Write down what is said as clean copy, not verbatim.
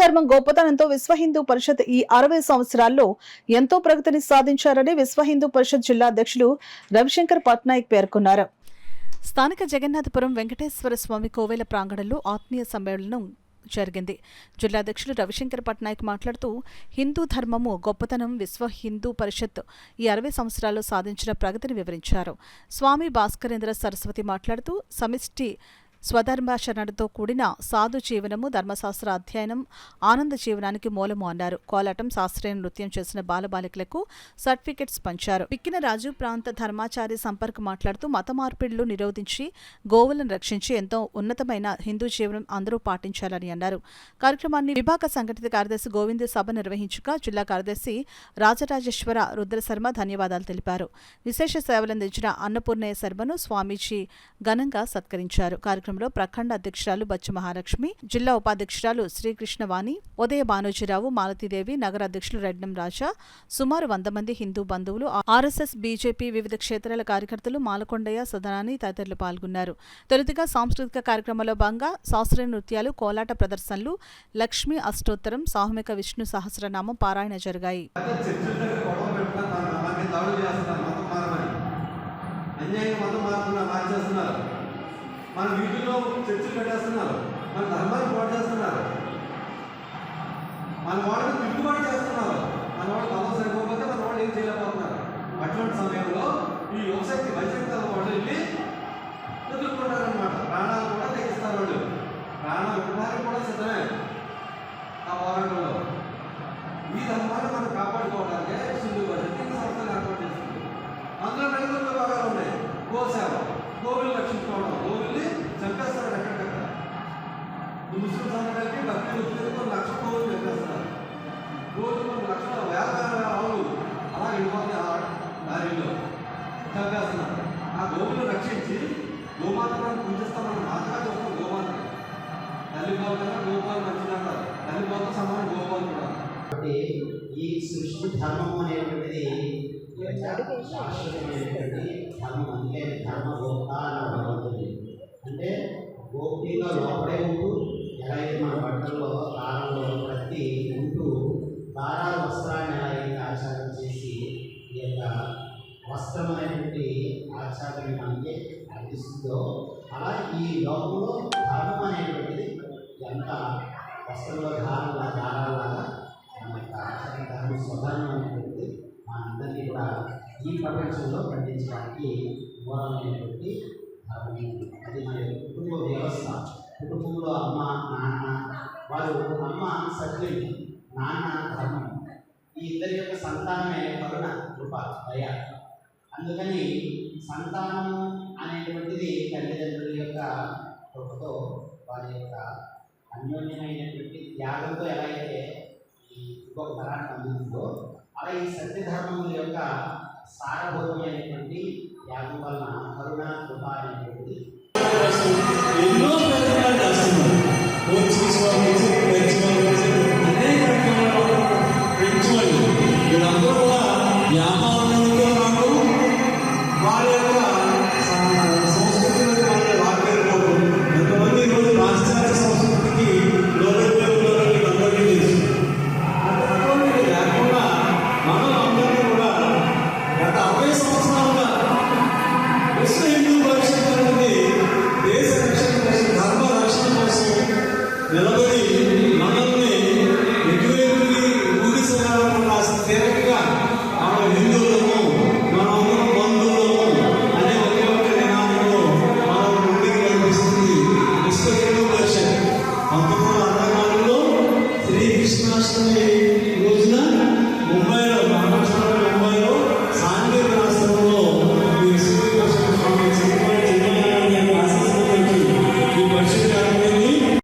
ధర్మం గొప్పతనంతో విశ్వ హిందూ పరిషత్ ఈ 60 సంవత్సరాల్లో ఎంతో ప్రగతిని సాధించారని విశ్వ హిందూ పరిషత్ జిల్లా అధ్యక్షులు రవిశంకర్ పట్నాయక్ పేర్కొన్నారు. స్థానిక జగన్నాథపురం వెంకటేశ్వర స్వామి కోవెల ప్రాంగణంలో ఆత్మీయ సమ్మేళనం జరిగింది. జిల్లా అధ్యక్షులు రవిశంకర్ పట్నాయక్ మాట్లాడుతూ హిందూ ధర్మము గొప్పతనం విశ్వ హిందూ పరిషత్ ఈ 60 సంవత్సరాల్లో సాధించిన ప్రగతిని వివరించారు. స్వామి భాస్కరేంద్ర సరస్వతి మాట్లాడుతూ సమిష్టి స్వధర్మాచరణతో కూడిన సాధు జీవనము ధర్మశాస్త్ర అధ్యయనం ఆనంద జీవనానికి మూలము అన్నారు. కోలాటం శాస్త్రీయ నృత్యం చేసిన బాలబాలికలకు సర్టిఫికెట్స్ పంచారు. పిక్కిన రాజు ప్రాంత ధర్మాచారి సంపర్క్ మాట్లాడుతూ మత మార్పిడులు నిరోధించి గోవులను రక్షించి ఎంతో ఉన్నతమైన హిందూ జీవనం అందరూ పాటించాలని అన్నారు. కార్యక్రమాన్ని విభాగ సంఘటిత కార్యదర్శి గోవింద్ సభ నిర్వహించగా జిల్లా కార్యదర్శి రాజరాజేశ్వర రుద్రశర్మ ధన్యవాదాలు తెలిపారు. విశేష సేవలందించిన అన్నపూర్ణయ్య శర్మను స్వామీజీ ఘనంగా సత్కరించారు. కార్యక్రమంలో ప్రఖండ అధ్యక్షురాలు బచ్చు మహాలక్ష్మి, జిల్లా ఉపాధ్యక్షురాలు శ్రీకృష్ణవాణి, ఉదయ భానుజీరావు, మాలతీదేవి, నగర అధ్యక్షులు రెడ్డం రాజా, సుమారు 100 మంది హిందూ బంధువులు, ఆర్ఎస్ఎస్, బీజేపీ వివిధ క్షేత్రాల కార్యకర్తలు, మాలకొండయ్య, సదనాని తదితరులు పాల్గొన్నారు. తొలుతగా సాంస్కృతిక కార్యక్రమంలో భాగంగా శాస్త్రీయ నృత్యాలు, కోలాట ప్రదర్శనలు, లక్ష్మీ అష్టోత్తరం, సామూహిక విష్ణు సహస్రనామం పారాయణ జరిగాయి. మన వీటిలో చర్చలు పెట్టేస్తున్నారు, మన ధర్మాన్ని పాటు చేస్తున్నారు, మన వాళ్ళని తిరుగుబాటు చేస్తున్నారు, మన వాళ్ళు మతం సరిపోతే మన వాళ్ళు ఏం చేయలేకపోతున్నారు. అటువంటి సమయంలో ఈ యువశక్తి భవిష్యత్తు వాళ్ళు వెళ్ళి ఎదుర్కొంటారనమాట. ప్రాణాలు కూడా తెగిస్తారు. వాళ్ళు ప్రాణాలు ఇవ్వడానికి కూడా సిద్ధమే ఆ పోరాటంలో. ఈ ధర్మాన్ని మనం కాపాడుకోవడానికి హిందూ పరిషత్ ఈ సంస్థలు ఏర్పాటు చేస్తుంది. అందులో మెడికల్ విభాగాలు ఉన్నాయి. గోసేవ, గోవులు రక్షించుకోవడం, గోవుల్ని చంపేస్తారు ఎక్కడికక్కడ. ఈ ముస్లిం సంఘటనకి భక్తులు వచ్చేది కొన్ని లక్షల గోవులు చంపేస్తున్నారు. రోజు కొన్ని లక్షల వేల ఆవులు అలా వెళ్ళిపోతాయి దారిలో చంపేస్తున్నారు. ఆ గోవులు రక్షించి గోమాతను పూజిస్తామని మాత్రమే చూస్తాం. గోమాత తల్లి పాలు కన్నా గోపాలు మంచిదంటారు. తల్లి పాలతో సమానం గోపాలు కూడా. కాబట్టి ఈ సృష్టి ధర్మము అనేటువంటిది శాశ్వతమైనటువంటి ధర్మం. అందుకే ధర్మ గోప్త అని భగవంతుడి అంటే గోప్తిగా లోపడే ఉంటూ ఎలా అయితే మన బట్టల్లో దారంలో ప్రతి ఉంటూ దారాల వస్త్రాన్ని ఎలా అయితే ఆచారం చేసి ఈ యొక్క వస్త్రం అనేటువంటి ఆచారాన్ని మనకి అందిస్తుందో అలా ఈ లోకంలో ధర్మం అనేటువంటిది ఎంత వస్త్రంలో దారాలాగా మన యొక్క ఆచార ధర్మ స్వధర్మం అనేటువంటిది మనందరినీ కూడా ఈ ప్రపంచంలో పండించడానికి మూలమైనటువంటి ధర్మం. అది మన కుటుంబ వ్యవస్థ. కుటుంబంలో అమ్మ నాన్న, వారు అమ్మ సత్యం, నాన్న ధర్మం. ఈ ఇద్దరి యొక్క సంతానమే కరుణ, కృప, దయ. అందుకని సంతానం అనేటువంటిది తల్లిదండ్రుల యొక్క కృపతో వారి యొక్క అన్యోన్యమైనటువంటి త్యాగంతో ఎలా అయితే ఈ ఇంకొక తరాన్ని అందుతుందో అలా ఈ సత్యధర్మముల యొక్క సారభూతమైనటువంటి త్యాగం వలన కరుణ, కృప అనేటువంటిది